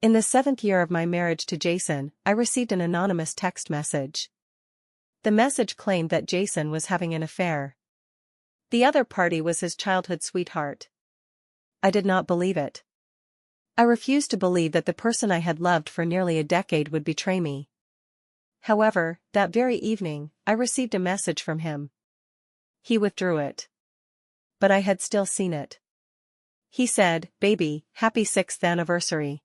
In the 7th year of my marriage to Jason, I received an anonymous text message. The message claimed that Jason was having an affair. The other party was his childhood sweetheart. I did not believe it. I refused to believe that the person I had loved for nearly a decade would betray me. However, that very evening, I received a message from him. He withdrew it. But I had still seen it. He said, "Baby, happy 6th anniversary."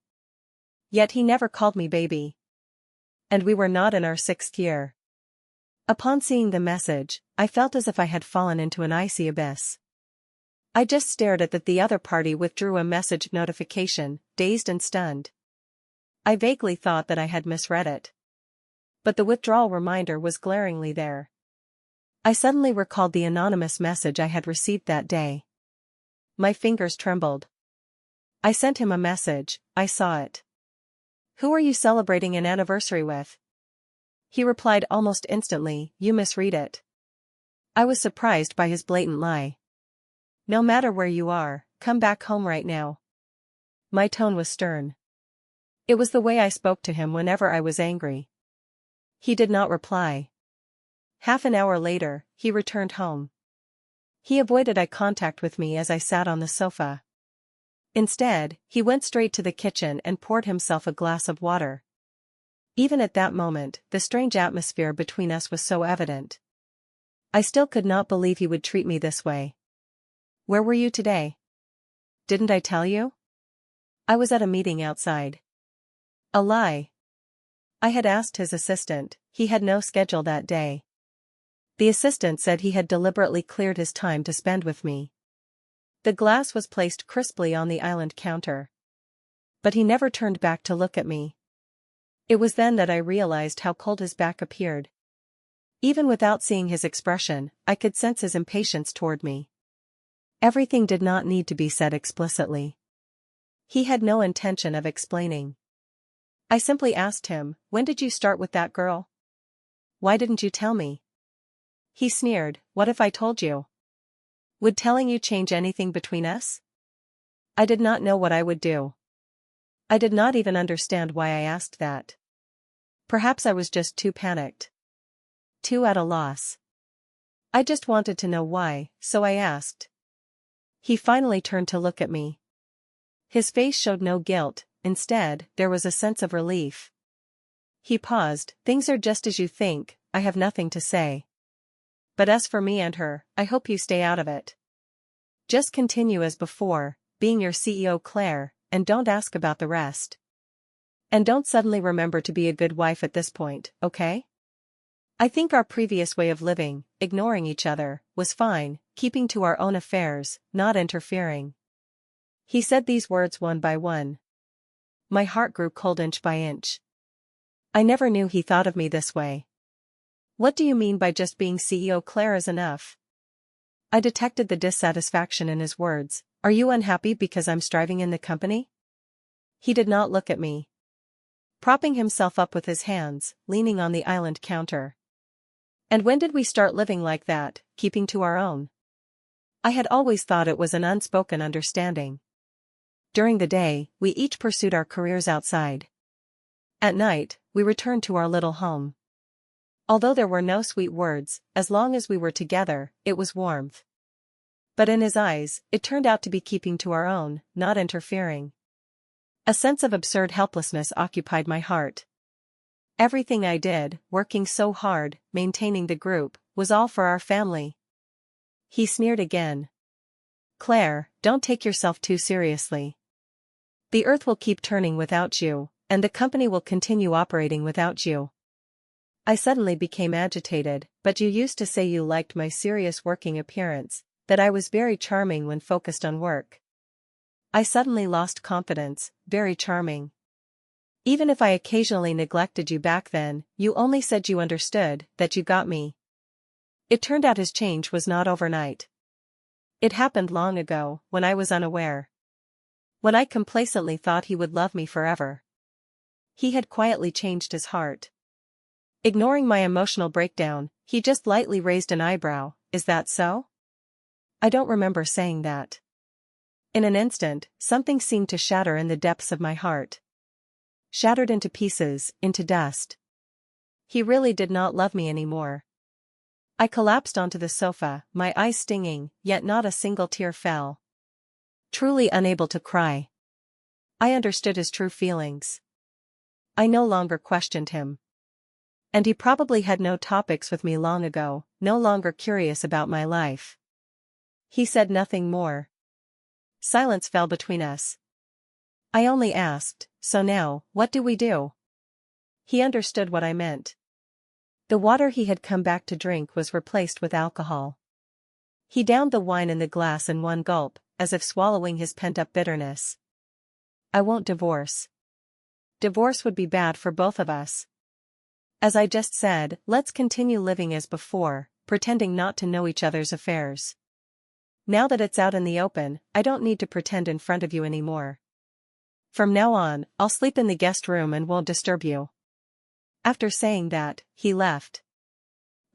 Yet he never called me baby. And we were not in our 6th year. Upon seeing the message, I felt as if I had fallen into an icy abyss. I just stared at the other party withdrew a message notification, dazed and stunned. I vaguely thought that I had misread it. But the withdrawal reminder was glaringly there. I suddenly recalled the anonymous message I had received that day. My fingers trembled. I sent him a message, I saw it. "Who are you celebrating an anniversary with?" He replied almost instantly, "You misread it." I was surprised by his blatant lie. "No matter where you are, come back home right now." My tone was stern. It was the way I spoke to him whenever I was angry. He did not reply. Half an hour later, he returned home. He avoided eye contact with me as I sat on the sofa. Instead, he went straight to the kitchen and poured himself a glass of water. Even at that moment, the strange atmosphere between us was so evident. I still could not believe he would treat me this way. "Where were you today?" "Didn't I tell you?" "I was at a meeting outside." A lie. I had asked his assistant, he had no schedule that day. The assistant said he had deliberately cleared his time to spend with me. The glass was placed crisply on the island counter. But he never turned back to look at me. It was then that I realized how cold his back appeared. Even without seeing his expression, I could sense his impatience toward me. Everything did not need to be said explicitly. He had no intention of explaining. I simply asked him, "When did you start with that girl? Why didn't you tell me?" He sneered, "What if I told you? Would telling you change anything between us?" I did not know what I would do. I did not even understand why I asked that. Perhaps I was just too panicked. Too at a loss. I just wanted to know why, so I asked. He finally turned to look at me. His face showed no guilt, instead, there was a sense of relief. He paused, "Things are just as you think, I have nothing to say. But as for me and her, I hope you stay out of it. Just continue as before, being your CEO Claire, and don't ask about the rest. And don't suddenly remember to be a good wife at this point, okay? I think our previous way of living, ignoring each other, was fine, keeping to our own affairs, not interfering." He said these words one by one. My heart grew cold inch by inch. I never knew he thought of me this way. "What do you mean by just being CEO Claire is enough?" I detected the dissatisfaction in his words. "Are you unhappy because I'm striving in the company?" He did not look at me. Propping himself up with his hands, leaning on the island counter. "And when did we start living like that, keeping to our own?" I had always thought it was an unspoken understanding. During the day, we each pursued our careers outside. At night, we returned to our little home. Although there were no sweet words, as long as we were together, it was warmth. But in his eyes, it turned out to be keeping to our own, not interfering. A sense of absurd helplessness occupied my heart. Everything I did, working so hard, maintaining the group, was all for our family. He sneered again. "Claire, don't take yourself too seriously. The earth will keep turning without you, and the company will continue operating without you." I suddenly became agitated, "But you used to say you liked my serious working appearance, that I was very charming when focused on work." I suddenly lost confidence. "Very charming. Even if I occasionally neglected you back then, you only said you understood, that you got me." It turned out his change was not overnight. It happened long ago, when I was unaware. When I complacently thought he would love me forever. He had quietly changed his heart. Ignoring my emotional breakdown, he just lightly raised an eyebrow. "Is that so?" I don't remember saying that. In an instant, something seemed to shatter in the depths of my heart. Shattered into pieces, into dust. He really did not love me anymore. I collapsed onto the sofa, my eyes stinging, yet not a single tear fell. Truly unable to cry. I understood his true feelings. I no longer questioned him. And he probably had no topics with me long ago, no longer curious about my life. He said nothing more. Silence fell between us. I only asked, "So now, what do we do?" He understood what I meant. The water he had come back to drink was replaced with alcohol. He downed the wine in the glass in one gulp, as if swallowing his pent-up bitterness. I won't divorce. Divorce would be bad for both of us. As I just said, let's continue living as before, pretending not to know each other's affairs. Now that it's out in the open, I don't need to pretend in front of you anymore. From now on, I'll sleep in the guest room and won't disturb you. After saying that, he left.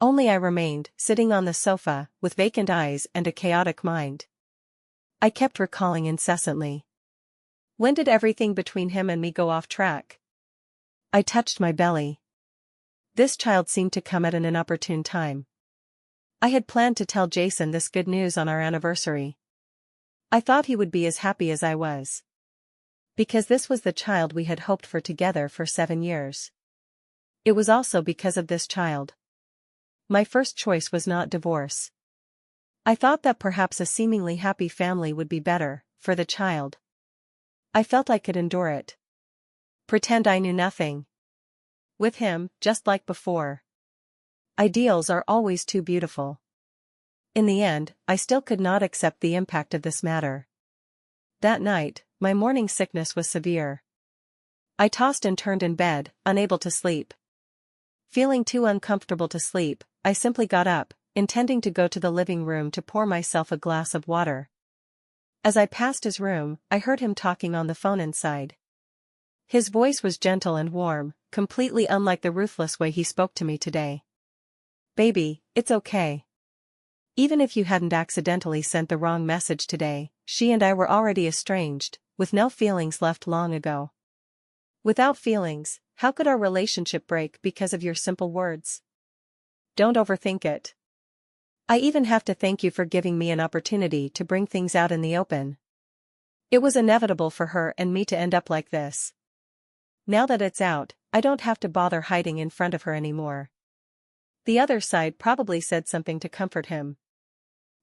Only I remained, sitting on the sofa, with vacant eyes and a chaotic mind. I kept recalling incessantly. When did everything between him and me go off track? I touched my belly. This child seemed to come at an inopportune time. I had planned to tell Jason this good news on our anniversary. I thought he would be as happy as I was. Because this was the child we had hoped for together for 7 years. It was also because of this child. My first choice was not divorce. I thought that perhaps a seemingly happy family would be better, for the child. I felt I could endure it. Pretend I knew nothing. With him, just like before. Ideals are always too beautiful. In the end, I still could not accept the impact of this matter. That night, my morning sickness was severe. I tossed and turned in bed, unable to sleep. Feeling too uncomfortable to sleep, I simply got up, intending to go to the living room to pour myself a glass of water. As I passed his room, I heard him talking on the phone inside. His voice was gentle and warm, completely unlike the ruthless way he spoke to me today. "Baby, it's okay. Even if you hadn't accidentally sent the wrong message today, she and I were already estranged, with no feelings left long ago. Without feelings, how could our relationship break because of your simple words? Don't overthink it. I even have to thank you for giving me an opportunity to bring things out in the open. It was inevitable for her and me to end up like this. Now that it's out, I don't have to bother hiding in front of her anymore." The other side probably said something to comfort him.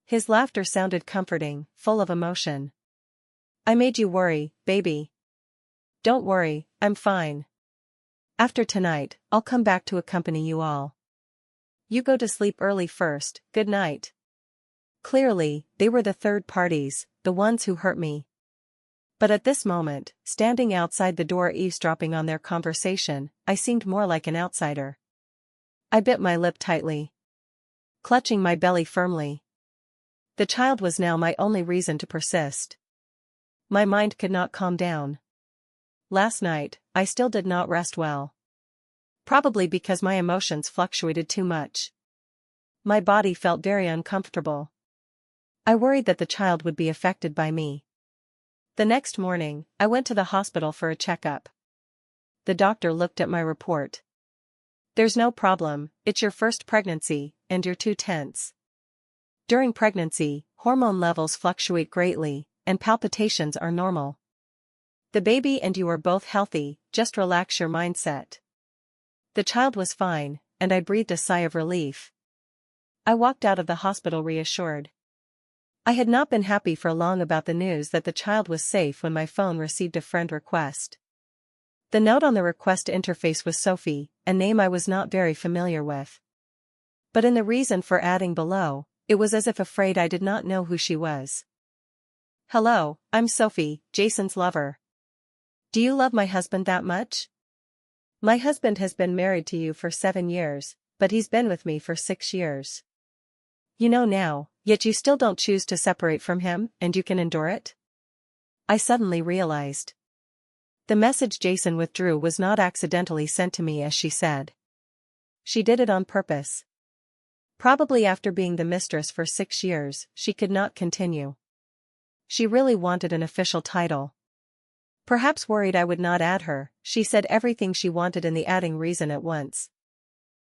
His laughter sounded comforting, full of emotion. "I made you worry, baby. Don't worry, I'm fine. After tonight, I'll come back to accompany you all. You go to sleep early first, good night." Clearly, they were the third parties, the ones who hurt me. But at this moment, standing outside the door eavesdropping on their conversation, I seemed more like an outsider. I bit my lip tightly, clutching my belly firmly. The child was now my only reason to persist. My mind could not calm down. Last night, I still did not rest well. Probably because my emotions fluctuated too much. My body felt very uncomfortable. I worried that the child would be affected by me. The next morning, I went to the hospital for a checkup. The doctor looked at my report. "There's no problem, it's your first pregnancy, and you're too tense. During pregnancy, hormone levels fluctuate greatly, and palpitations are normal. The baby and you are both healthy, just relax your mindset." The child was fine, and I breathed a sigh of relief. I walked out of the hospital reassured. I had not been happy for long about the news that the child was safe when my phone received a friend request. The note on the request interface was Sophie, a name I was not very familiar with. But in the reason for adding below, it was as if afraid I did not know who she was. "Hello, I'm Sophie, Jason's lover. Do you love my husband that much? My husband has been married to you for 7 years, but he's been with me for 6 years. You know now, yet you still don't choose to separate from him, and you can endure it?" I suddenly realized. The message Jason withdrew was not accidentally sent to me as she said. She did it on purpose. Probably after being the mistress for 6 years, she could not continue. She really wanted an official title. Perhaps worried I would not add her, she said everything she wanted in the adding reason at once.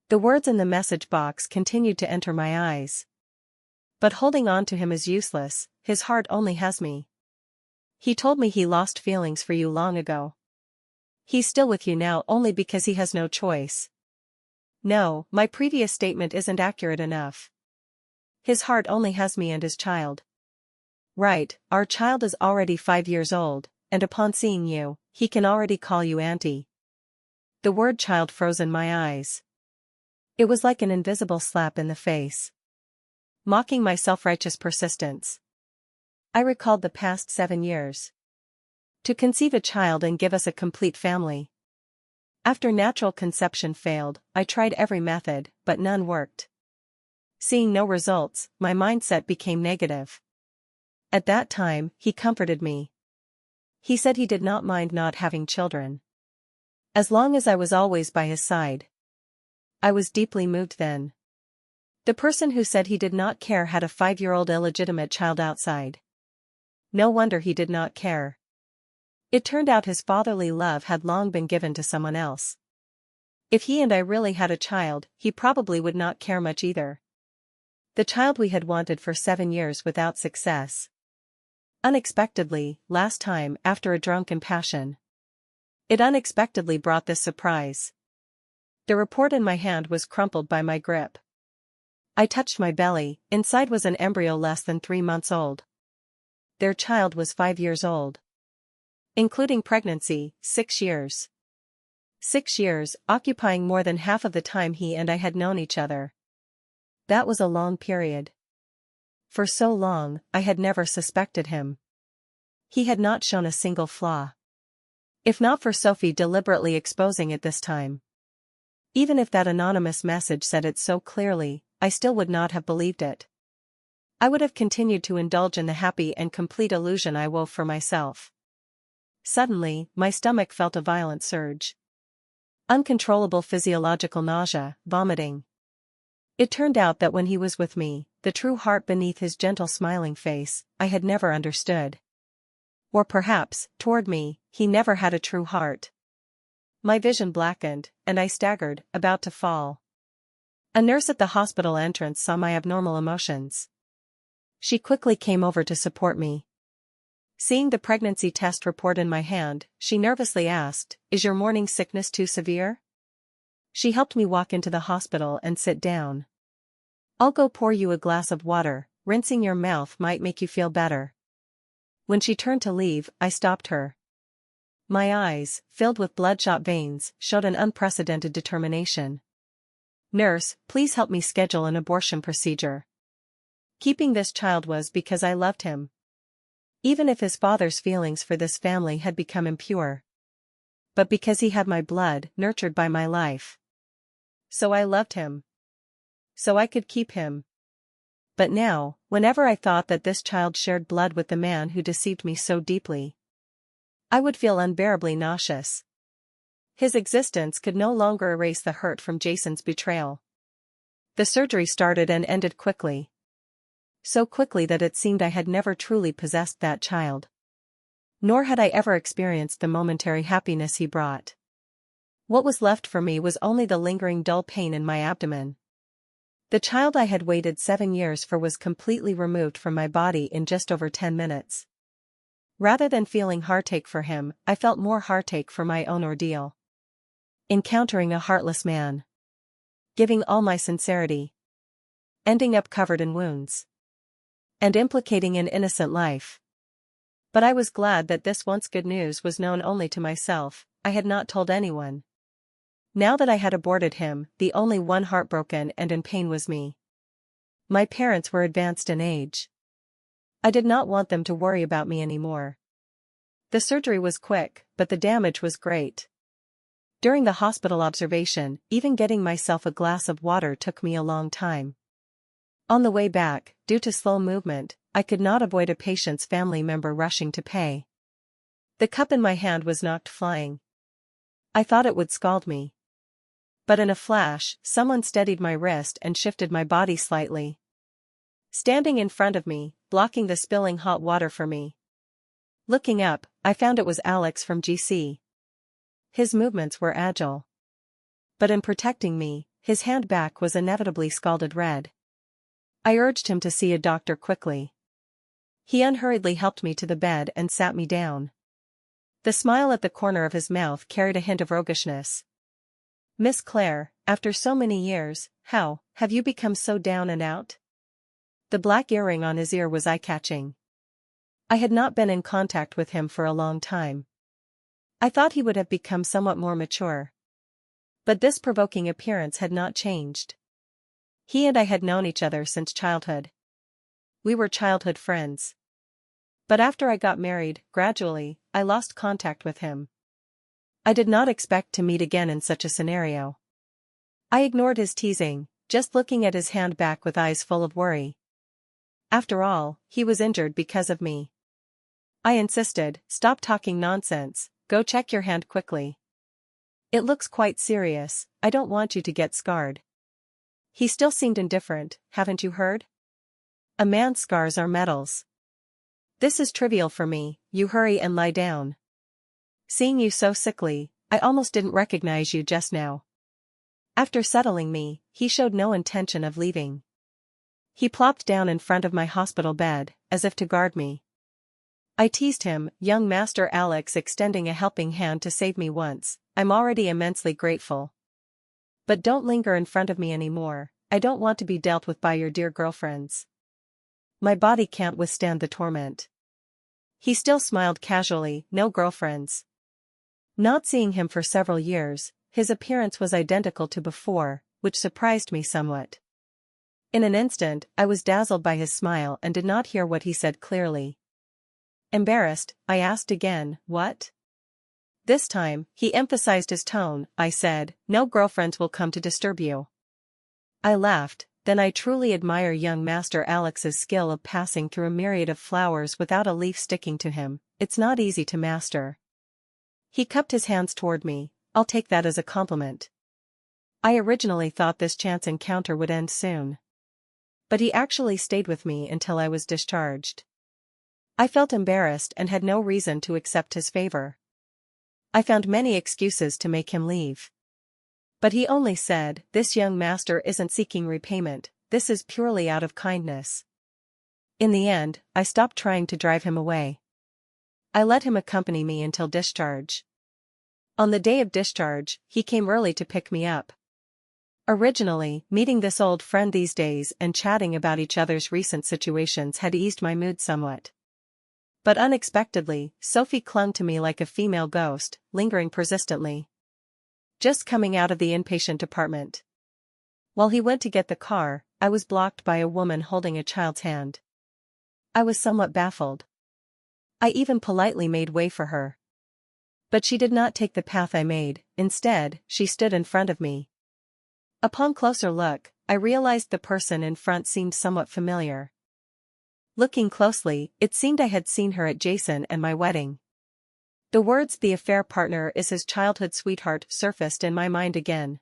The words in the message box continued to enter my eyes. But holding on to him is useless, his heart only has me. He told me he lost feelings for you long ago. He's still with you now only because he has no choice. No, my previous statement isn't accurate enough. His heart only has me and his child. Right, our child is already 5 years old, and upon seeing you, he can already call you auntie. The word child froze in my eyes. It was like an invisible slap in the face. Mocking my self-righteous persistence. I recalled the past 7 years. To conceive a child and give us a complete family. After natural conception failed, I tried every method, but none worked. Seeing no results, my mindset became negative. At that time, he comforted me. He said he did not mind not having children. As long as I was always by his side. I was deeply moved then. The person who said he did not care had a 5-year-old illegitimate child outside. No wonder he did not care. It turned out his fatherly love had long been given to someone else. If he and I really had a child, he probably would not care much either. The child we had wanted for 7 years without success. Unexpectedly, last time, after a drunken passion. It unexpectedly brought this surprise. The report in my hand was crumpled by my grip. I touched my belly, inside was an embryo less than 3 months old. Their child was 5 years old. Including pregnancy, 6 years. 6 years, occupying more than half of the time he and I had known each other. That was a long period. For so long, I had never suspected him. He had not shown a single flaw. If not for Sophie deliberately exposing it this time. Even if that anonymous message said it so clearly, I still would not have believed it. I would have continued to indulge in the happy and complete illusion I wove for myself. Suddenly, my stomach felt a violent surge. Uncontrollable physiological nausea, vomiting. It turned out that when he was with me, the true heart beneath his gentle smiling face, I had never understood. Or perhaps, toward me, he never had a true heart. My vision blackened, and I staggered, about to fall. A nurse at the hospital entrance saw my abnormal emotions. She quickly came over to support me. Seeing the pregnancy test report in my hand, she nervously asked, "Is your morning sickness too severe?" She helped me walk into the hospital and sit down. "I'll go pour you a glass of water, rinsing your mouth might make you feel better." When she turned to leave, I stopped her. My eyes, filled with bloodshot veins, showed an unprecedented determination. "Nurse, please help me schedule an abortion procedure. Keeping this child was because I loved him. Even if his father's feelings for this family had become impure. But because he had my blood, nurtured by my life. So I loved him. So I could keep him. But now, whenever I thought that this child shared blood with the man who deceived me so deeply, I would feel unbearably nauseous. His existence could no longer erase the hurt from Jason's betrayal. The surgery started and ended quickly. So quickly that it seemed I had never truly possessed that child. Nor had I ever experienced the momentary happiness he brought. What was left for me was only the lingering dull pain in my abdomen. The child I had waited 7 years for was completely removed from my body in just over 10 minutes. Rather than feeling heartache for him, I felt more heartache for my own ordeal. Encountering a heartless man. Giving all my sincerity. Ending up covered in wounds. And implicating an innocent life. But I was glad that this once good news was known only to myself. I had not told anyone. Now that I had aborted him, the only one heartbroken and in pain was me. My parents were advanced in age. I did not want them to worry about me anymore. The surgery was quick, but the damage was great. During the hospital observation, even getting myself a glass of water took me a long time. On the way back, due to slow movement, I could not avoid a patient's family member rushing to pay. The cup in my hand was knocked flying. I thought it would scald me. But in a flash, someone steadied my wrist and shifted my body slightly. Standing in front of me, blocking the spilling hot water for me. Looking up, I found it was Alex from GC. His movements were agile. But in protecting me, his hand back was inevitably scalded red. I urged him to see a doctor quickly. He unhurriedly helped me to the bed and sat me down. The smile at the corner of his mouth carried a hint of roguishness. "Miss Claire, after so many years, how have you become so down and out?" The black earring on his ear was eye-catching. I had not been in contact with him for a long time. I thought he would have become somewhat more mature. But this provoking appearance had not changed. He and I had known each other since childhood. We were childhood friends. But after I got married, gradually, I lost contact with him. I did not expect to meet again in such a scenario. I ignored his teasing, just looking at his hand back with eyes full of worry. After all, he was injured because of me. I insisted, "Stop talking nonsense, go check your hand quickly. It looks quite serious, I don't want you to get scarred." He still seemed indifferent. "Haven't you heard? A man's scars are medals." "This is trivial for me, you hurry and lie down. Seeing you so sickly, I almost didn't recognize you just now." After settling me, he showed no intention of leaving. He plopped down in front of my hospital bed, as if to guard me. I teased him, "Young Master Alex extending a helping hand to save me once, I'm already immensely grateful. But don't linger in front of me anymore, I don't want to be dealt with by your dear girlfriends. My body can't withstand the torment." He still smiled casually, "No girlfriends." Not seeing him for several years, his appearance was identical to before, which surprised me somewhat. In an instant, I was dazzled by his smile and did not hear what he said clearly. Embarrassed, I asked again, "What?" This time, he emphasized his tone. I said, "No girlfriends will come to disturb you." I laughed. Then I truly admire young Master Alex's skill of passing through a myriad of flowers without a leaf sticking to him. It's not easy to master. He cupped his hands toward me. "I'll take that as a compliment." I originally thought this chance encounter would end soon. But he actually stayed with me until I was discharged. I felt embarrassed and had no reason to accept his favor. I found many excuses to make him leave. But he only said, "This young master isn't seeking repayment, this is purely out of kindness." In the end, I stopped trying to drive him away. I let him accompany me until discharge. On the day of discharge, he came early to pick me up. Originally, meeting this old friend these days and chatting about each other's recent situations had eased my mood somewhat. But unexpectedly, Sophie clung to me like a female ghost, lingering persistently. Just coming out of the inpatient department. While he went to get the car, I was blocked by a woman holding a child's hand. I was somewhat baffled. I even politely made way for her. But she did not take the path I made. Instead, she stood in front of me. Upon closer look, I realized the person in front seemed somewhat familiar. Looking closely, it seemed I had seen her at Jason and my wedding. The words "the affair partner is his childhood sweetheart" surfaced in my mind again.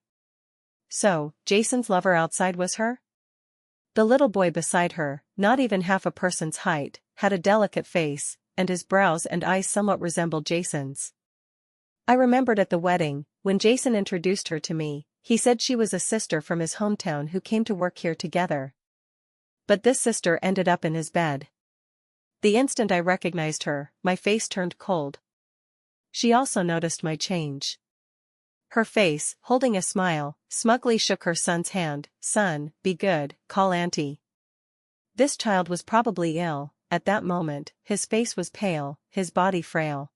So, Jason's lover outside was her? The little boy beside her, not even half a person's height, had a delicate face, and his brows and eyes somewhat resembled Jason's. I remembered at the wedding, when Jason introduced her to me, he said she was a sister from his hometown who came to work here together. But this sister ended up in his bed. The instant I recognized her, my face turned cold. She also noticed my change. Her face, holding a smile, smugly shook her son's hand. "Son, be good, call Auntie." This child was probably ill. At that moment, his face was pale, his body frail.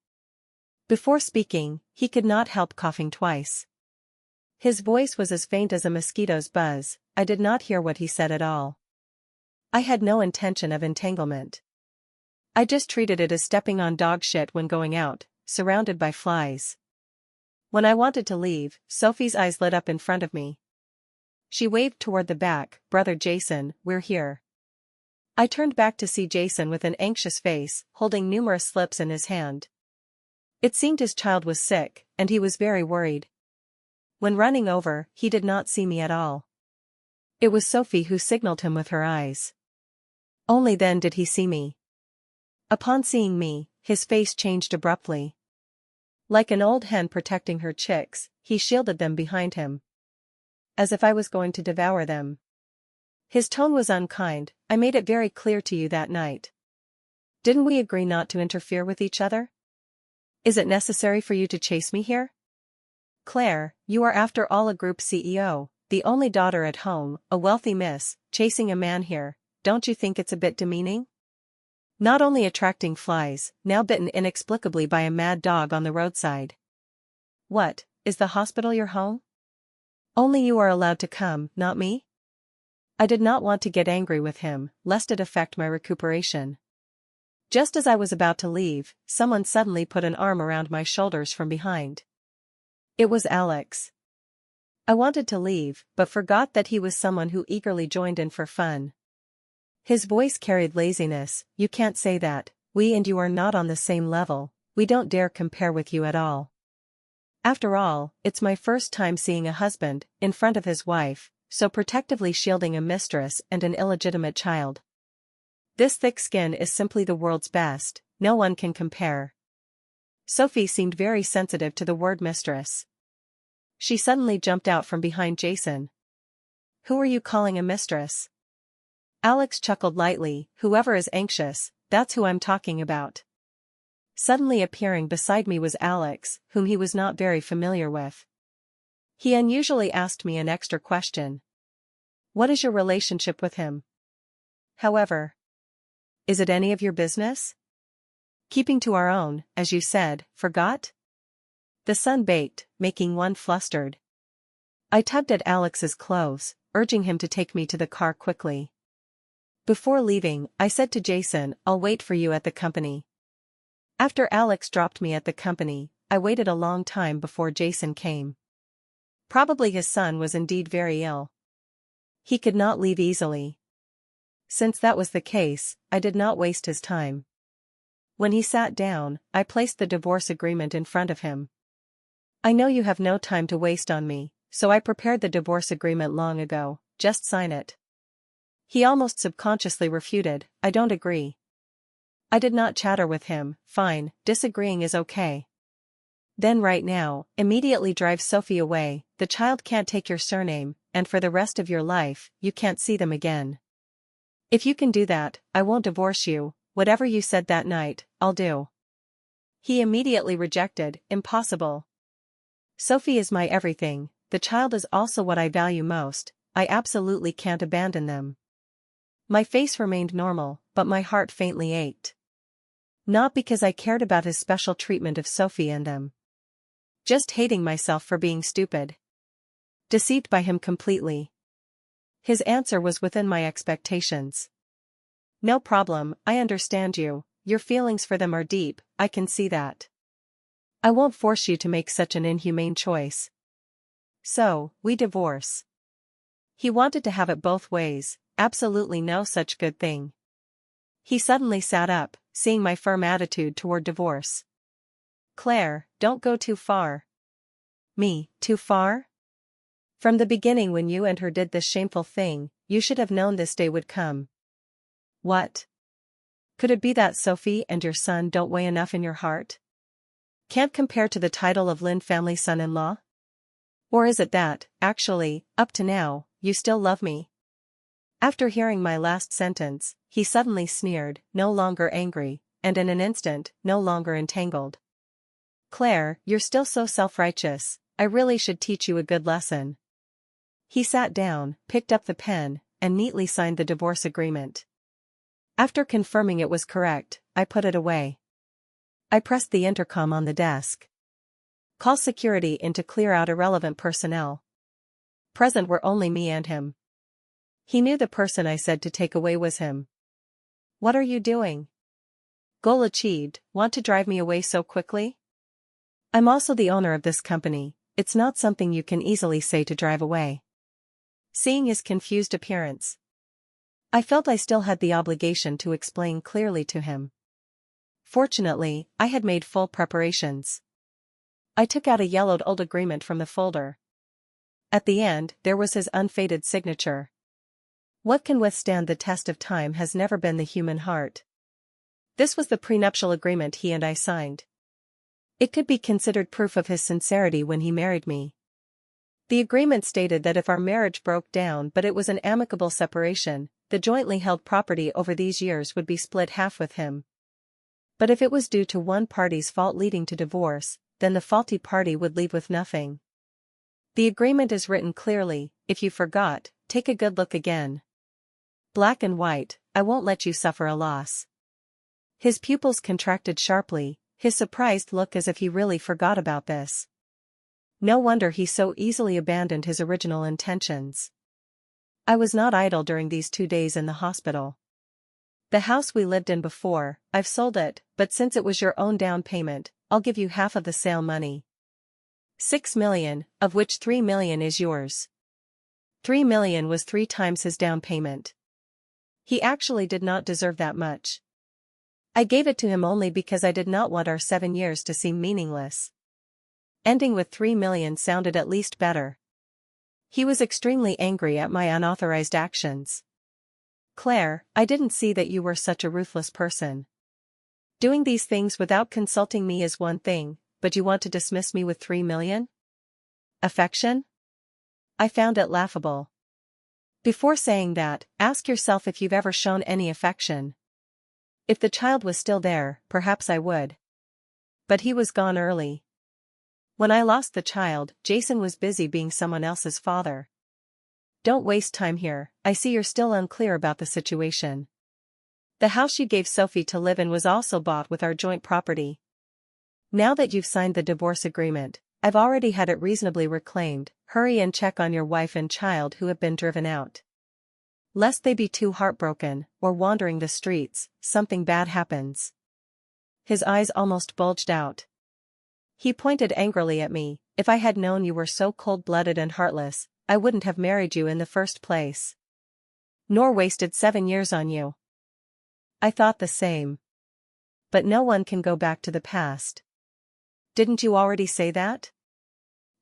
Before speaking, he could not help coughing twice. His voice was as faint as a mosquito's buzz. I did not hear what he said at all. I had no intention of entanglement. I just treated it as stepping on dog shit when going out, surrounded by flies. When I wanted to leave, Sophie's eyes lit up in front of me. She waved toward the back. "Brother Jason, we're here." I turned back to see Jason with an anxious face, holding numerous slips in his hand. It seemed his child was sick, and he was very worried. When running over, he did not see me at all. It was Sophie who signaled him with her eyes. Only then did he see me. Upon seeing me, his face changed abruptly. Like an old hen protecting her chicks, he shielded them behind him. As if I was going to devour them. His tone was unkind. I made it very clear to you that night. Didn't we agree not to interfere with each other? Is it necessary for you to chase me here? Claire, you are after all a group CEO, the only daughter at home, a wealthy miss, chasing a man here. Don't you think it's a bit demeaning? Not only attracting flies, now bitten inexplicably by a mad dog on the roadside. What, is the hospital your home? Only you are allowed to come, not me? I did not want to get angry with him, lest it affect my recuperation. Just as I was about to leave, someone suddenly put an arm around my shoulders from behind. It was Alex. I wanted to leave, but forgot that he was someone who eagerly joined in for fun. His voice carried laziness. You can't say that, we and you are not on the same level, we don't dare compare with you at all. After all, it's my first time seeing a husband, in front of his wife, so protectively shielding a mistress and an illegitimate child. This thick skin is simply the world's best, no one can compare. Sophie seemed very sensitive to the word mistress. She suddenly jumped out from behind Jason. Who are you calling a mistress? Alex chuckled lightly. Whoever is anxious, that's who I'm talking about. Suddenly appearing beside me was Alex, whom he was not very familiar with. He unusually asked me an extra question. What is your relationship with him? However, is it any of your business? Keeping to our own, as you said, forgot? The sun baked, making one flustered. I tugged at Alex's clothes, urging him to take me to the car quickly. Before leaving, I said to Jason, I'll wait for you at the company. After Alex dropped me at the company, I waited a long time before Jason came. Probably his son was indeed very ill. He could not leave easily. Since that was the case, I did not waste his time. When he sat down, I placed the divorce agreement in front of him. I know you have no time to waste on me, so I prepared the divorce agreement long ago, just sign it. He almost subconsciously refuted, I don't agree. I did not chatter with him, fine, disagreeing is okay. Then right now, immediately drive Sophie away, the child can't take your surname, and for the rest of your life, you can't see them again. If you can do that, I won't divorce you, whatever you said that night, I'll do. He immediately rejected, impossible. Sophie is my everything, the child is also what I value most, I absolutely can't abandon them. My face remained normal, but my heart faintly ached. Not because I cared about his special treatment of Sophie and them. Just hating myself for being stupid. Deceived by him completely. His answer was within my expectations. No problem, I understand you, your feelings for them are deep, I can see that. I won't force you to make such an inhumane choice. So, we divorce. He wanted to have it both ways, absolutely no such good thing. He suddenly sat up, seeing my firm attitude toward divorce. Claire, don't go too far. Me, too far? From the beginning when you and her did this shameful thing, you should have known this day would come. What? Could it be that Sophie and your son don't weigh enough in your heart? Can't compare to the title of Lynn family son-in-law? Or is it that, actually, up to now, you still love me? After hearing my last sentence, he suddenly sneered, no longer angry, and in an instant, no longer entangled. Claire, you're still so self-righteous, I really should teach you a good lesson. He sat down, picked up the pen, and neatly signed the divorce agreement. After confirming it was correct, I put it away. I pressed the intercom on the desk. Call security in to clear out irrelevant personnel. Present were only me and him. He knew the person I said to take away was him. What are you doing? Goal achieved, want to drive me away so quickly? I'm also the owner of this company, it's not something you can easily say to drive away. Seeing his confused appearance, I felt I still had the obligation to explain clearly to him. Fortunately, I had made full preparations. I took out a yellowed old agreement from the folder. At the end, there was his unfaded signature. What can withstand the test of time has never been the human heart. This was the prenuptial agreement he and I signed. It could be considered proof of his sincerity when he married me. The agreement stated that if our marriage broke down but it was an amicable separation, the jointly held property over these years would be split half with him. But if it was due to one party's fault leading to divorce, then the faulty party would leave with nothing. The agreement is written clearly. If you forgot, take a good look again. Black and white, I won't let you suffer a loss. His pupils contracted sharply, his surprised look as if he really forgot about this. No wonder he so easily abandoned his original intentions. I was not idle during these 2 days in the hospital. The house we lived in before, I've sold it, but since it was your own down payment, I'll give you half of the sale money. 6 million, of which 3 million is yours. 3 million was 3 times his down payment. He actually did not deserve that much. I gave it to him only because I did not want our 7 years to seem meaningless. Ending with 3 million sounded at least better. He was extremely angry at my unauthorized actions. Claire, I didn't see that you were such a ruthless person. Doing these things without consulting me is one thing, but you want to dismiss me with 3 million? Affection? I found it laughable. Before saying that, ask yourself if you've ever shown any affection. If the child was still there, perhaps I would. But he was gone early. When I lost the child, Jason was busy being someone else's father. Don't waste time here, I see you're still unclear about the situation. The house you gave Sophie to live in was also bought with our joint property. Now that you've signed the divorce agreement, I've already had it reasonably reclaimed. Hurry and check on your wife and child who have been driven out. Lest they be too heartbroken, or wandering the streets, something bad happens. His eyes almost bulged out. He pointed angrily at me. If I had known you were so cold-blooded and heartless, I wouldn't have married you in the first place. Nor wasted 7 years on you. I thought the same. But no one can go back to the past. Didn't you already say that?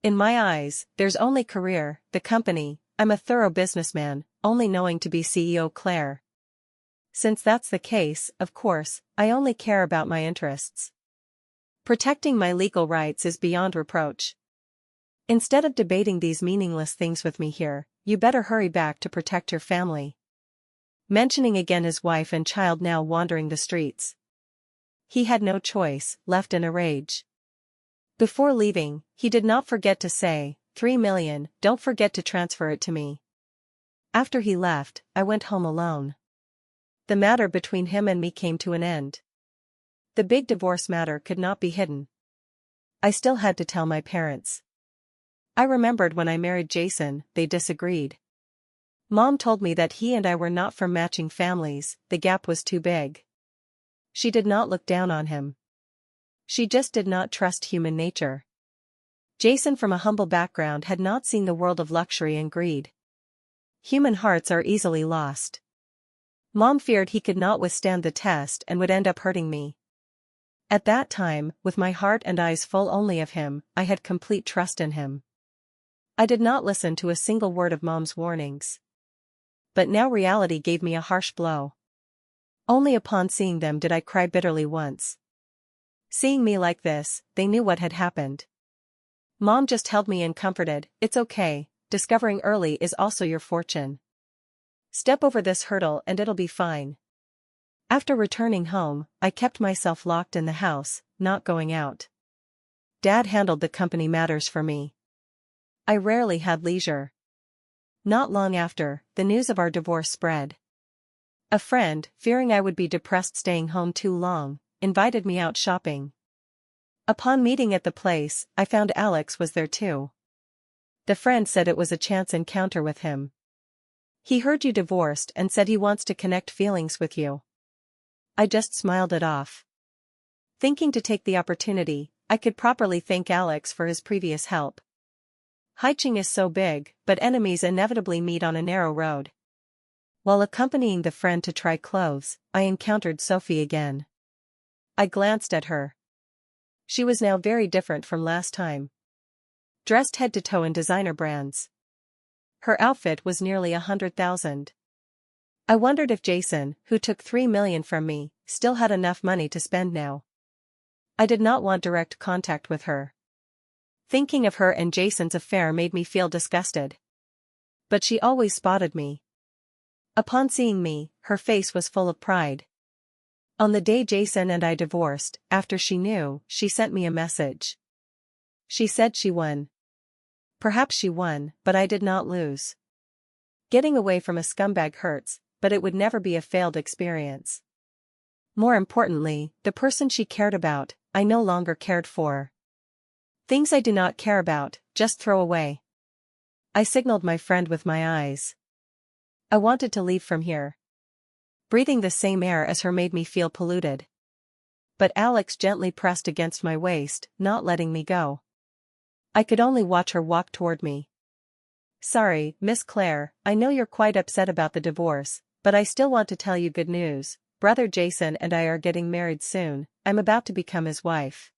In my eyes, there's only career, the company. I'm a thorough businessman, only knowing to be CEO Claire. Since that's the case, of course, I only care about my interests. Protecting my legal rights is beyond reproach. Instead of debating these meaningless things with me here, you better hurry back to protect your family. Mentioning again his wife and child now wandering the streets. He had no choice, left in a rage. Before leaving, he did not forget to say, 3 million, don't forget to transfer it to me. After he left, I went home alone. The matter between him and me came to an end. The big divorce matter could not be hidden. I still had to tell my parents. I remembered when I married Jason, they disagreed. Mom told me that he and I were not from matching families, the gap was too big. She did not look down on him. She just did not trust human nature. Jason from a humble background had not seen the world of luxury and greed. Human hearts are easily lost. Mom feared he could not withstand the test and would end up hurting me. At that time, with my heart and eyes full only of him, I had complete trust in him. I did not listen to a single word of Mom's warnings. But now reality gave me a harsh blow. Only upon seeing them did I cry bitterly once. Seeing me like this, they knew what had happened. Mom just held me and comforted, it's okay, discovering early is also your fortune. Step over this hurdle and it'll be fine. After returning home, I kept myself locked in the house, not going out. Dad handled the company matters for me. I rarely had leisure. Not long after, the news of our divorce spread. A friend, fearing I would be depressed staying home too long, invited me out shopping. Upon meeting at the place, I found Alex was there too. The friend said it was a chance encounter with him. He heard you divorced and said he wants to connect feelings with you. I just smiled it off. Thinking to take the opportunity, I could properly thank Alex for his previous help. Hiking is so big, but enemies inevitably meet on a narrow road. While accompanying the friend to try clothes, I encountered Sophie again. I glanced at her. She was now very different from last time. Dressed head to toe in designer brands. Her outfit was nearly 100,000. I wondered if Jason, who took $3 million from me, still had enough money to spend now. I did not want direct contact with her. Thinking of her and Jason's affair made me feel disgusted. But she always spotted me. Upon seeing me, her face was full of pride. On the day Jason and I divorced, after she knew, she sent me a message. She said she won. Perhaps she won, but I did not lose. Getting away from a scumbag hurts, but it would never be a failed experience. More importantly, the person she cared about, I no longer cared for. Things I do not care about, just throw away. I signaled my friend with my eyes. I wanted to leave from here. Breathing the same air as her made me feel polluted. But Alex gently pressed against my waist, not letting me go. I could only watch her walk toward me. Sorry, Miss Claire, I know you're quite upset about the divorce, but I still want to tell you good news. Brother Jason and I are getting married soon. I'm about to become his wife.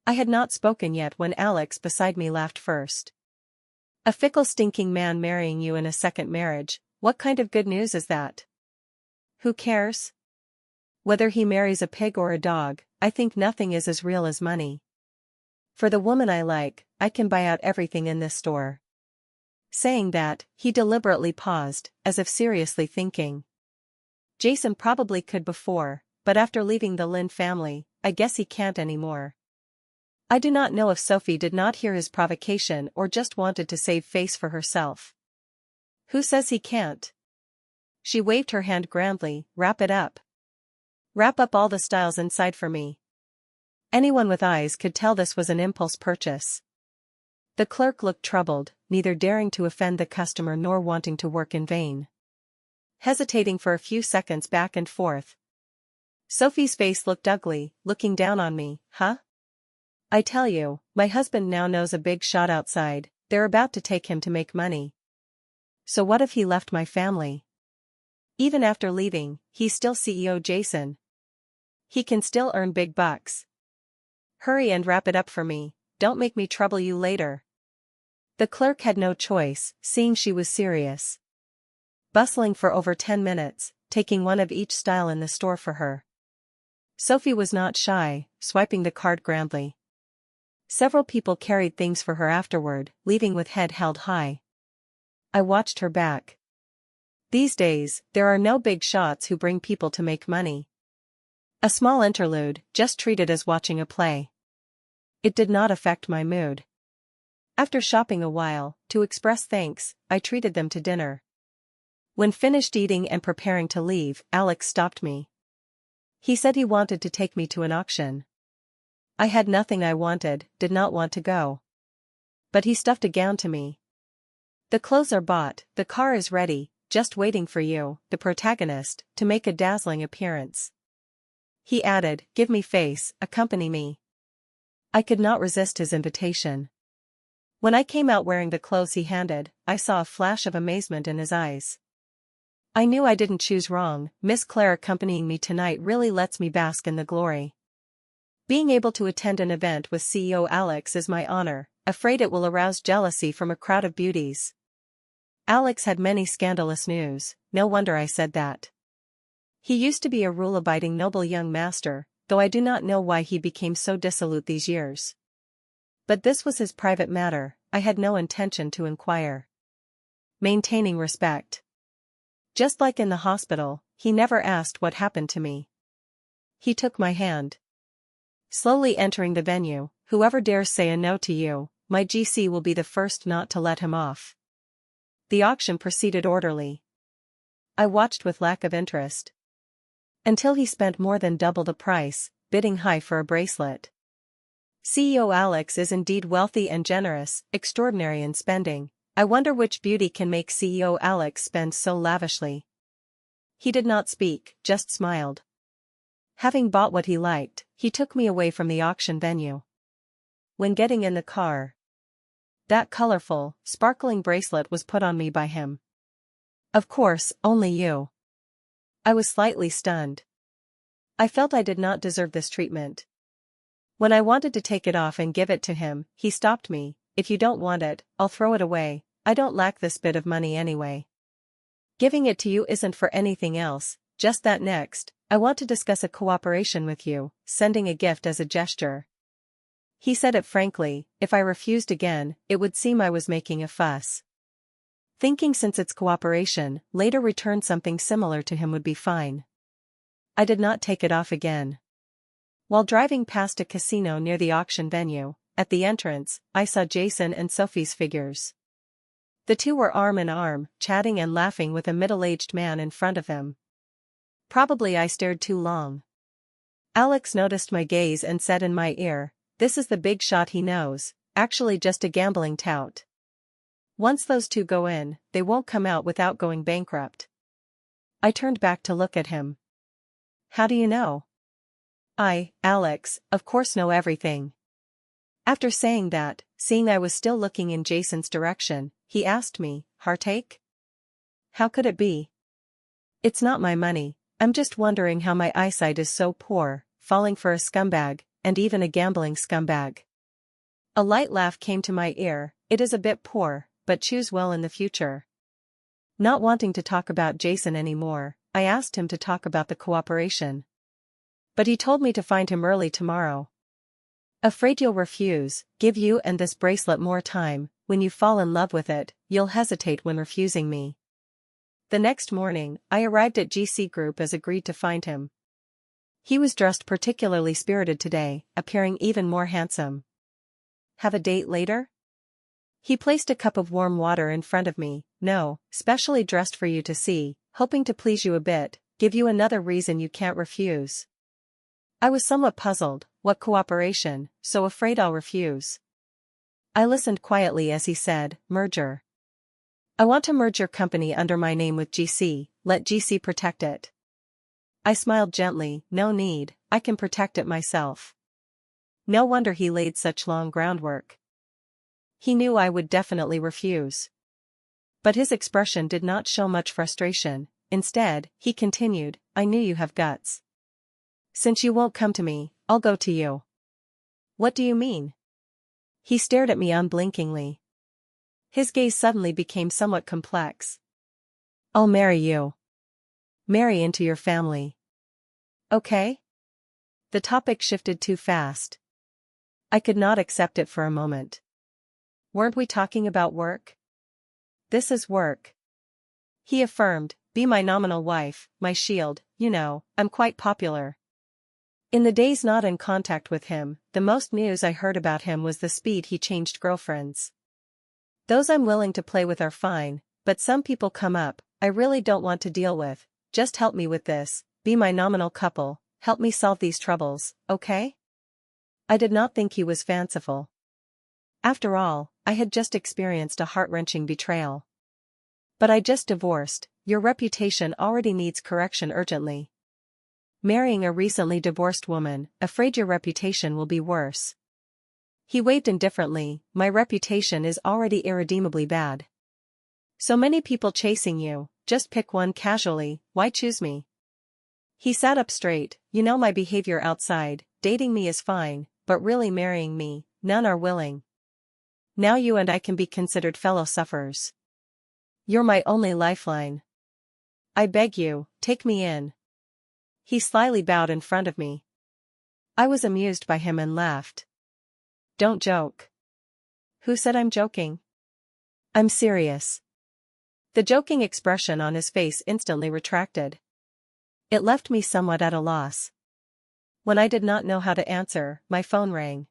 I had not spoken yet when Alex beside me laughed first. A fickle stinking man marrying you in a second marriage, what kind of good news is that? Who cares? Whether he marries a pig or a dog, I think nothing is as real as money. For the woman I like, I can buy out everything in this store. Saying that, he deliberately paused, as if seriously thinking. Jason probably could before, but after leaving the Lynn family, I guess he can't anymore. I do not know if Sophie did not hear his provocation or just wanted to save face for herself. Who says he can't? She waved her hand grandly. Wrap it up. Wrap up all the styles inside for me. Anyone with eyes could tell this was an impulse purchase. The clerk looked troubled, neither daring to offend the customer nor wanting to work in vain. Hesitating for a few seconds back and forth. Sophie's face looked ugly, looking down on me. Huh? I tell you, my husband now knows a big shot outside, they're about to take him to make money. So what if he left my family? Even after leaving, he's still CEO Jason. He can still earn big bucks. Hurry and wrap it up for me, don't make me trouble you later. The clerk had no choice, seeing she was serious. Bustling for over 10 minutes, taking one of each style in the store for her. Sophie was not shy, swiping the card grandly. Several people carried things for her afterward, leaving with head held high. I watched her back. These days, there are no big shots who bring people to make money. A small interlude, just treated as watching a play. It did not affect my mood. After shopping a while, to express thanks, I treated them to dinner. When finished eating and preparing to leave, Alex stopped me. He said he wanted to take me to an auction. I had nothing I wanted, did not want to go. But he stuffed a gown to me. The clothes are bought, the car is ready, just waiting for you, the protagonist, to make a dazzling appearance. He added, give me face, accompany me. I could not resist his invitation. When I came out wearing the clothes he handed, I saw a flash of amazement in his eyes. I knew I didn't choose wrong. Miss Claire accompanying me tonight really lets me bask in the glory. Being able to attend an event with CEO Alex is my honor, afraid it will arouse jealousy from a crowd of beauties. Alex had many scandalous news, no wonder I said that. He used to be a rule-abiding noble young master, though I do not know why he became so dissolute these years. But this was his private matter, I had no intention to inquire. Maintaining respect. Just like in the hospital, he never asked what happened to me. He took my hand. Slowly entering the venue, whoever dares say a no to you, my GC will be the first not to let him off. The auction proceeded orderly. I watched with lack of interest. Until he spent more than double the price, bidding high for a bracelet. CEO Alex is indeed wealthy and generous, extraordinary in spending. I wonder which beauty can make CEO Alex spend so lavishly. He did not speak, just smiled. Having bought what he liked, he took me away from the auction venue. When getting in the car, that colorful, sparkling bracelet was put on me by him. Of course, only you. I was slightly stunned. I felt I did not deserve this treatment. When I wanted to take it off and give it to him, he stopped me. If you don't want it, I'll throw it away, I don't lack this bit of money anyway. Giving it to you isn't for anything else, just that next, I want to discuss a cooperation with you, sending a gift as a gesture. He said it frankly, if I refused again, it would seem I was making a fuss. Thinking since it's cooperation, later return something similar to him would be fine. I did not take it off again. While driving past a casino near the auction venue, at the entrance, I saw Jason and Sophie's figures. The two were arm in arm, chatting and laughing with a middle-aged man in front of them. Probably I stared too long. Alex noticed my gaze and said in my ear, "This is the big shot he knows, actually just a gambling tout. Once those two go in, they won't come out without going bankrupt." I turned back to look at him. "How do you know?" Alex, of course know everything. After saying that, seeing I was still looking in Jason's direction, he asked me, "Heartache?" "How could it be?" "It's not my money, I'm just wondering how my eyesight is so poor, falling for a scumbag, and even a gambling scumbag." A light laugh came to my ear. "It is a bit poor, but choose well in the future." Not wanting to talk about Jason anymore, I asked him to talk about the cooperation. But he told me to find him early tomorrow. "Afraid you'll refuse, give you and this bracelet more time, when you fall in love with it, you'll hesitate when refusing me." The next morning, I arrived at GC Group as agreed to find him. He was dressed particularly spirited today, appearing even more handsome. "Have a date later?" He placed a cup of warm water in front of me. "No, specially dressed for you to see, hoping to please you a bit, give you another reason you can't refuse." I was somewhat puzzled, what cooperation, so afraid I'll refuse. I listened quietly as he said, "Merger. I want to merge your company under my name with GC, let GC protect it." I smiled gently, "No need, I can protect it myself." No wonder he laid such long groundwork. He knew I would definitely refuse. But his expression did not show much frustration. Instead, he continued, "I knew you have guts. Since you won't come to me, I'll go to you." "What do you mean?" He stared at me unblinkingly. His gaze suddenly became somewhat complex. "I'll marry you. Marry into your family. Okay?" The topic shifted too fast. I could not accept it for a moment. Weren't we talking about work? "This is work," he affirmed. "Be my nominal wife, my shield, you know, I'm quite popular." In the days not in contact with him, the most news I heard about him was the speed he changed girlfriends. "Those I'm willing to play with are fine, but some people come up, I really don't want to deal with. Just help me with this, be my nominal couple, help me solve these troubles, okay?" I did not think he was fanciful. After all, I had just experienced a heart-wrenching betrayal. "But I just divorced, your reputation already needs correction urgently. Marrying a recently divorced woman, afraid your reputation will be worse." He waved indifferently, "My reputation is already irredeemably bad. So many people chasing you, just pick one casually, why choose me?" He sat up straight, "You know my behavior outside, dating me is fine, but really marrying me, none are willing. Now you and I can be considered fellow sufferers. You're my only lifeline. I beg you, take me in." He slyly bowed in front of me. I was amused by him and laughed. "Don't joke." "Who said I'm joking?" "I'm serious." The joking expression on his face instantly retracted. It left me somewhat at a loss. When I did not know how to answer, my phone rang.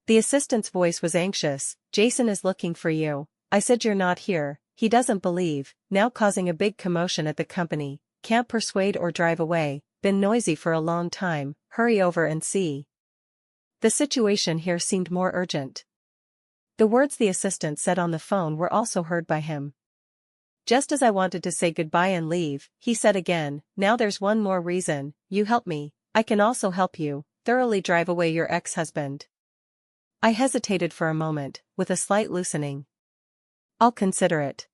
The assistant's voice was anxious. "Jason is looking for you. I said you're not here, he doesn't believe, now causing a big commotion at the company, can't persuade or drive away, been noisy for a long time, hurry over and see." The situation here seemed more urgent. The words the assistant said on the phone were also heard by him. Just as I wanted to say goodbye and leave, he said again, "Now there's one more reason, you help me, I can also help you, thoroughly drive away your ex-husband." I hesitated for a moment, with a slight loosening. "I'll consider it."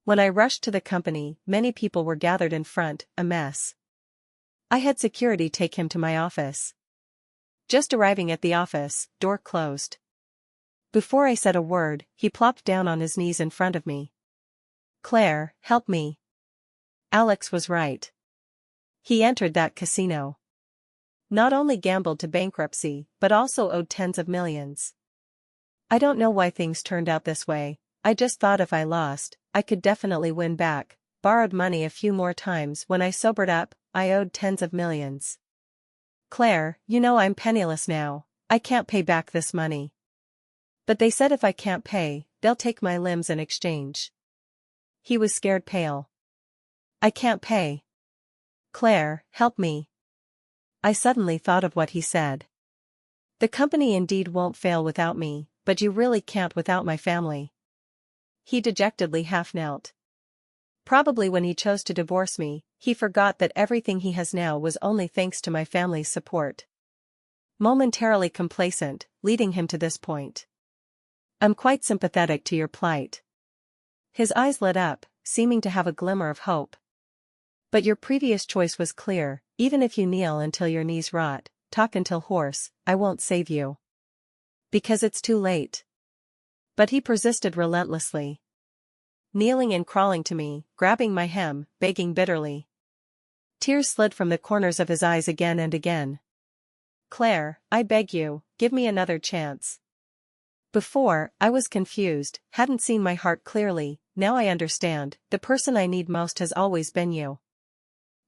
When I rushed to the company, many people were gathered in front, a mess. I had security take him to my office. Just arriving at the office, door closed. Before I said a word, he plopped down on his knees in front of me. Claire, help me. Alex was right. He entered that casino. Not only gambled to bankruptcy, but also owed tens of millions. I don't know why things turned out this way. I just thought if I lost, I could definitely win back. Borrowed money a few more times. When I sobered up, I owed tens of millions. Claire, you know I'm penniless now. I can't pay back this money. But they said if I can't pay, they'll take my limbs in exchange. He was scared pale. I can't pay. Claire, help me. I suddenly thought of what he said. The company indeed won't fail without me, but you really can't without my family. He dejectedly half-knelt. Probably when he chose to divorce me, he forgot that everything he has now was only thanks to my family's support. Momentarily complacent, leading him to this point. I'm quite sympathetic to your plight. His eyes lit up, seeming to have a glimmer of hope. But your previous choice was clear. Even if you kneel until your knees rot, talk until hoarse, I won't save you. Because it's too late. But he persisted relentlessly. Kneeling and crawling to me, grabbing my hem, begging bitterly. Tears slid from the corners of his eyes again and again. Claire, I beg you, give me another chance. Before, I was confused, hadn't seen my heart clearly. Now I understand. The person I need most has always been you.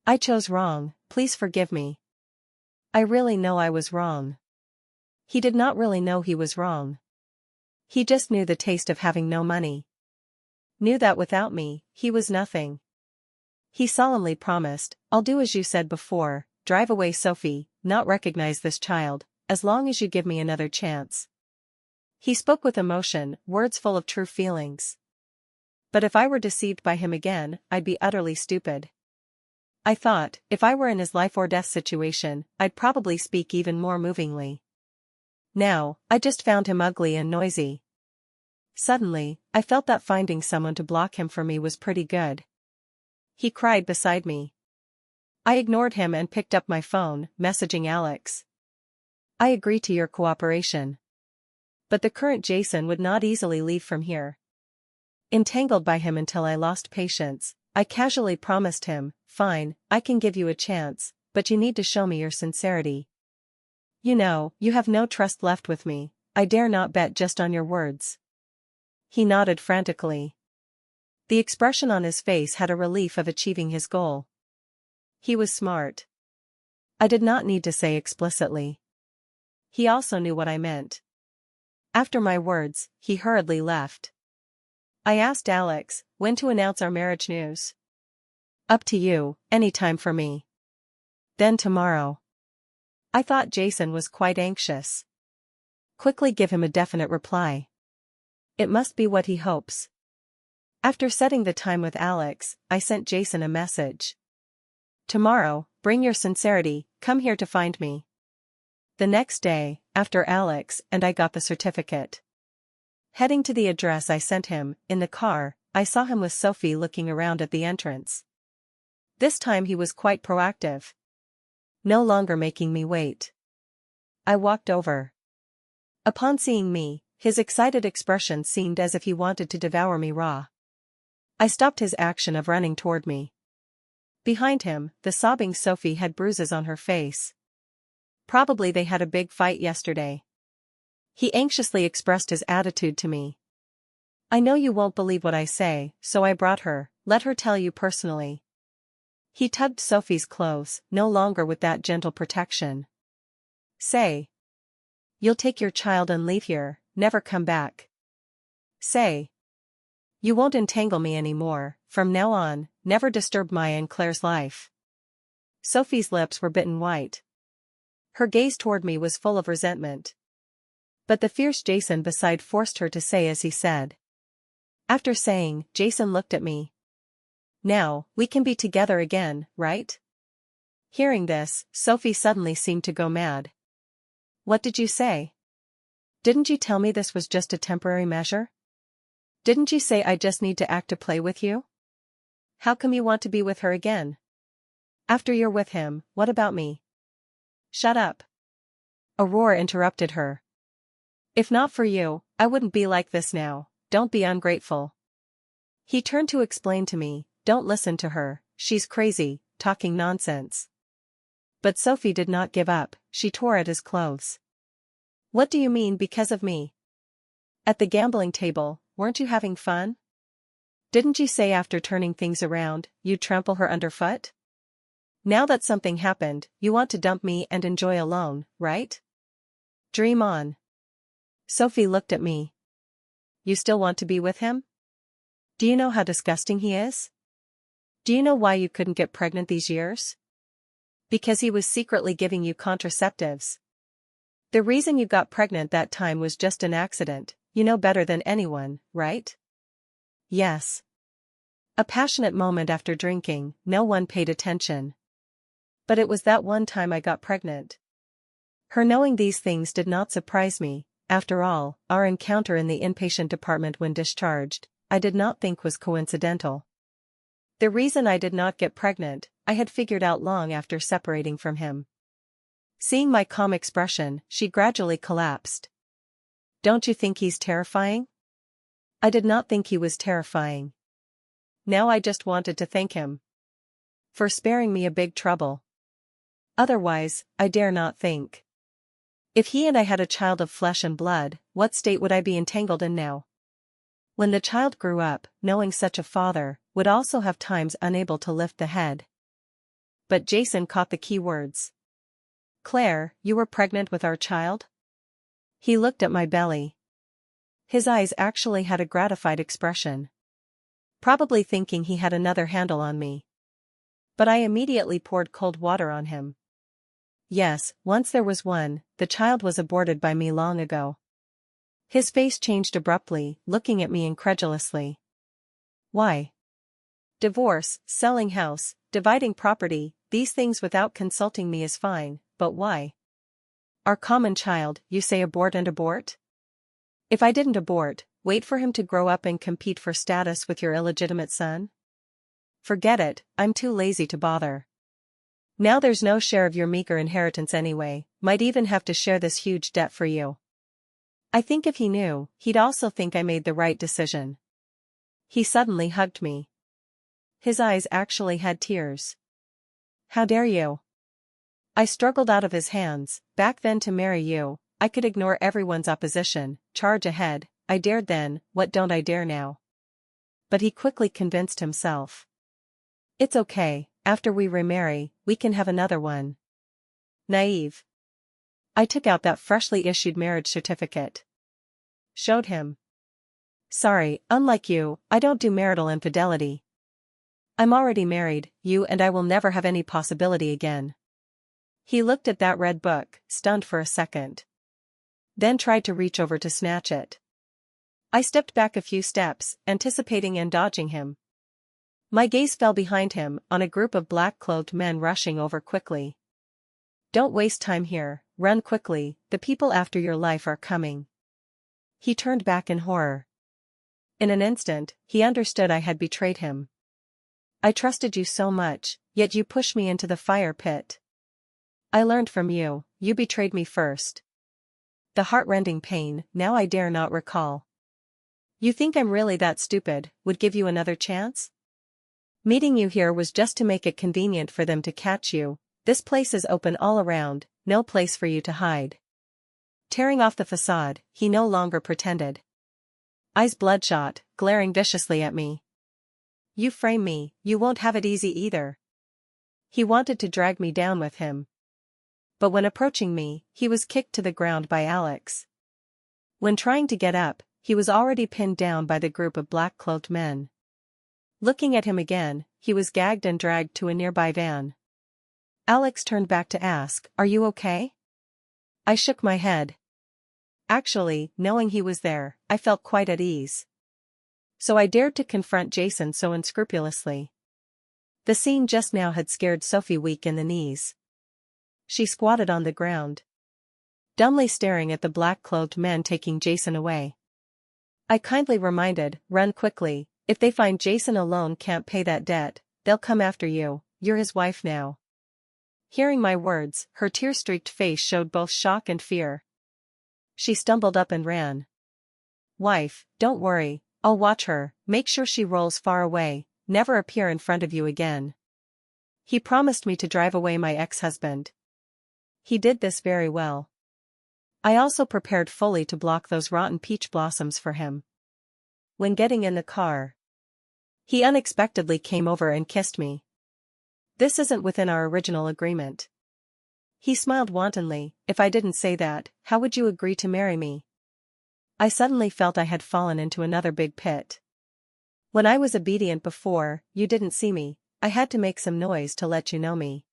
I chose wrong, please forgive me. I really know I was wrong. He did not really know he was wrong. He just knew the taste of having no money. Knew that without me, he was nothing. He solemnly promised, I'll do as you said before, drive away Sophie, not recognize this child, as long as you give me another chance. He spoke with emotion, words full of true feelings. But if I were deceived by him again, I'd be utterly stupid. I thought, if I were in his life or death situation, I'd probably speak even more movingly. Now, I just found him ugly and noisy. Suddenly, I felt that finding someone to block him for me was pretty good. He cried beside me. I ignored him and picked up my phone, messaging Alex. I agree to your cooperation. But the current Jason would not easily leave from here. Entangled by him until I lost patience, I casually promised him, fine, I can give you a chance, but you need to show me your sincerity. You know, you have no trust left with me. I dare not bet just on your words. He nodded frantically. The expression on his face had a relief of achieving his goal. He was smart. I did not need to say explicitly. He also knew what I meant. After my words, he hurriedly left. I asked Alex, when to announce our marriage news. Up to you, any time for me. Then tomorrow. I thought Jason was quite anxious. Quickly give him a definite reply. It must be what he hopes. After setting the time with Alex, I sent Jason a message. Tomorrow, bring your sincerity, come here to find me. The next day, after Alex and I got the certificate. Heading to the address I sent him, in the car, I saw him with Sophie looking around at the entrance. This time he was quite proactive. No longer making me wait. I walked over. Upon seeing me, his excited expression seemed as if he wanted to devour me raw. I stopped his action of running toward me. Behind him, the sobbing Sophie had bruises on her face. Probably they had a big fight yesterday. He anxiously expressed his attitude to me. I know you won't believe what I say, so I brought her, let her tell you personally. He tugged Sophie's clothes, no longer with that gentle protection. Say. You'll take your child and leave here, never come back. Say. You won't entangle me anymore, from now on, never disturb my and Claire's life. Sophie's lips were bitten white. Her gaze toward me was full of resentment. But the fierce Jason beside forced her to say as he said. After saying, Jason looked at me. Now, we can be together again, right? Hearing this, Sophie suddenly seemed to go mad. What did you say? Didn't you tell me this was just a temporary measure? Didn't you say I just need to act to play with you? How come you want to be with her again? After you're with him, what about me? Shut up. A roar interrupted her. If not for you, I wouldn't be like this now, don't be ungrateful. He turned to explain to me, "Don't listen to her, she's crazy, talking nonsense." But Sophie did not give up, she tore at his clothes. "What do you mean because of me? At the gambling table, weren't you having fun? Didn't you say after turning things around, you'd trample her underfoot? Now that something happened, you want to dump me and enjoy alone, right? Dream on." Sophie looked at me. "You still want to be with him? Do you know how disgusting he is? Do you know why you couldn't get pregnant these years? Because he was secretly giving you contraceptives. The reason you got pregnant that time was just an accident, you know better than anyone, right?" Yes. A passionate moment after drinking, no one paid attention. But it was that one time I got pregnant. Her knowing these things did not surprise me. After all, our encounter in the inpatient department when discharged, I did not think was coincidental. The reason I did not get pregnant, I had figured out long after separating from him. Seeing my calm expression, she gradually collapsed. "Don't you think he's terrifying?" I did not think he was terrifying. Now I just wanted to thank him for sparing me a big trouble. Otherwise, I dare not think. If he and I had a child of flesh and blood, what state would I be entangled in now? When the child grew up, knowing such a father, would also have times unable to lift the head. But Jason caught the key words. "Claire, you were pregnant with our child?" He looked at my belly. His eyes actually had a gratified expression. Probably thinking he had another handle on me. But I immediately poured cold water on him. "Yes, once there was one, the child was aborted by me long ago." His face changed abruptly, looking at me incredulously. "Why? Divorce, selling house, dividing property, these things without consulting me is fine, but why? Our common child, you say abort and abort? If I didn't abort, wait for him to grow up and compete for status with your illegitimate son? Forget it, I'm too lazy to bother. Now there's no share of your meager inheritance anyway, might even have to share this huge debt for you." I think if he knew, he'd also think I made the right decision. He suddenly hugged me. His eyes actually had tears. "How dare you?" I struggled out of his hands. "Back then to marry you, I could ignore everyone's opposition, charge ahead, I dared then, what don't I dare now?" But he quickly convinced himself. "It's okay, after we remarry, we can have another one." Naive. I took out that freshly issued marriage certificate. Showed him. "Sorry, unlike you, I don't do marital infidelity. I'm already married, you and I will never have any possibility again." He looked at that red book, stunned for a second. Then tried to reach over to snatch it. I stepped back a few steps, anticipating and dodging him. My gaze fell behind him, on a group of black-clothed men rushing over quickly. "Don't waste time here, run quickly, the people after your life are coming." He turned back in horror. In an instant, he understood I had betrayed him. "I trusted you so much, yet you pushed me into the fire pit. I learned from you, you betrayed me first." The heart-rending pain, now I dare not recall. "You think I'm really that stupid, would give you another chance? Meeting you here was just to make it convenient for them to catch you. This place is open all around, no place for you to hide." Tearing off the facade, he no longer pretended. Eyes bloodshot, glaring viciously at me. "You frame me, you won't have it easy either." He wanted to drag me down with him. But when approaching me, he was kicked to the ground by Alex. When trying to get up, he was already pinned down by the group of black-cloaked men. Looking at him again, he was gagged and dragged to a nearby van. Alex turned back to ask, "Are you okay?" I shook my head. Actually, knowing he was there, I felt quite at ease. So I dared to confront Jason so unscrupulously. The scene just now had scared Sophie weak in the knees. She squatted on the ground, dumbly staring at the black-clothed men taking Jason away. I kindly reminded, "Run quickly, if they find Jason alone can't pay that debt, they'll come after you, you're his wife now." Hearing my words, her tear-streaked face showed both shock and fear. She stumbled up and ran. "Wife, don't worry, I'll watch her, make sure she rolls far away, never appear in front of you again. He promised me to drive away my ex-husband. He did this very well. I also prepared fully to block those rotten peach blossoms for him. When getting in the car, he unexpectedly came over and kissed me. This isn't within our original agreement. He smiled wantonly. If I didn't say that, how would you agree to marry me? I suddenly felt I had fallen into another big pit. When I was obedient before, you didn't see me, I had to make some noise to let you know me.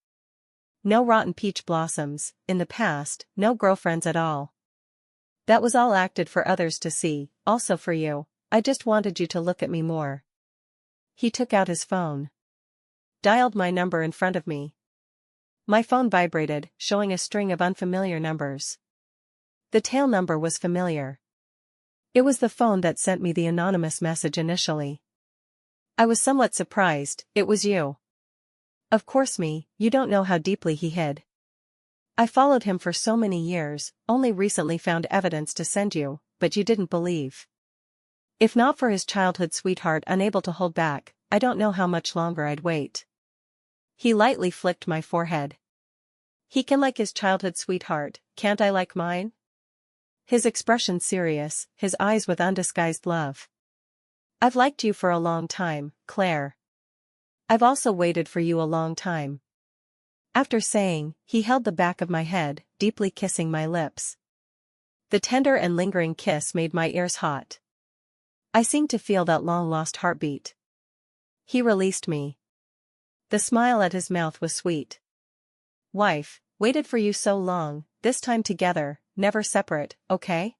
No rotten peach blossoms, in the past, no girlfriends at all. That was all acted for others to see, also for you, I just wanted you to look at me more. He took out his phone. Dialed my number in front of me. My phone vibrated, showing a string of unfamiliar numbers. The tail number was familiar. It was the phone that sent me the anonymous message initially. I was somewhat surprised. It was you. Of course you don't know how deeply he hid. I followed him for so many years, only recently found evidence to send you, but you didn't believe. If not for his childhood sweetheart unable to hold back, I don't know how much longer I'd wait. He lightly flicked my forehead. He can like his childhood sweetheart, can't I like mine? His expression serious, his eyes with undisguised love. I've liked you for a long time, Claire. I've also waited for you a long time. After saying, he held the back of my head, deeply kissing my lips. The tender and lingering kiss made my ears hot. I seemed to feel that long-lost heartbeat. He released me. The smile at his mouth was sweet. Wife, waited for you so long, this time together, never separate, okay?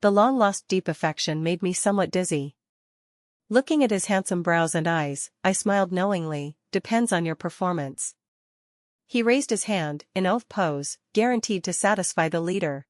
The long-lost deep affection made me somewhat dizzy. Looking at his handsome brows and eyes, I smiled knowingly, depends on your performance. He raised his hand, in oath pose, guaranteed to satisfy the leader.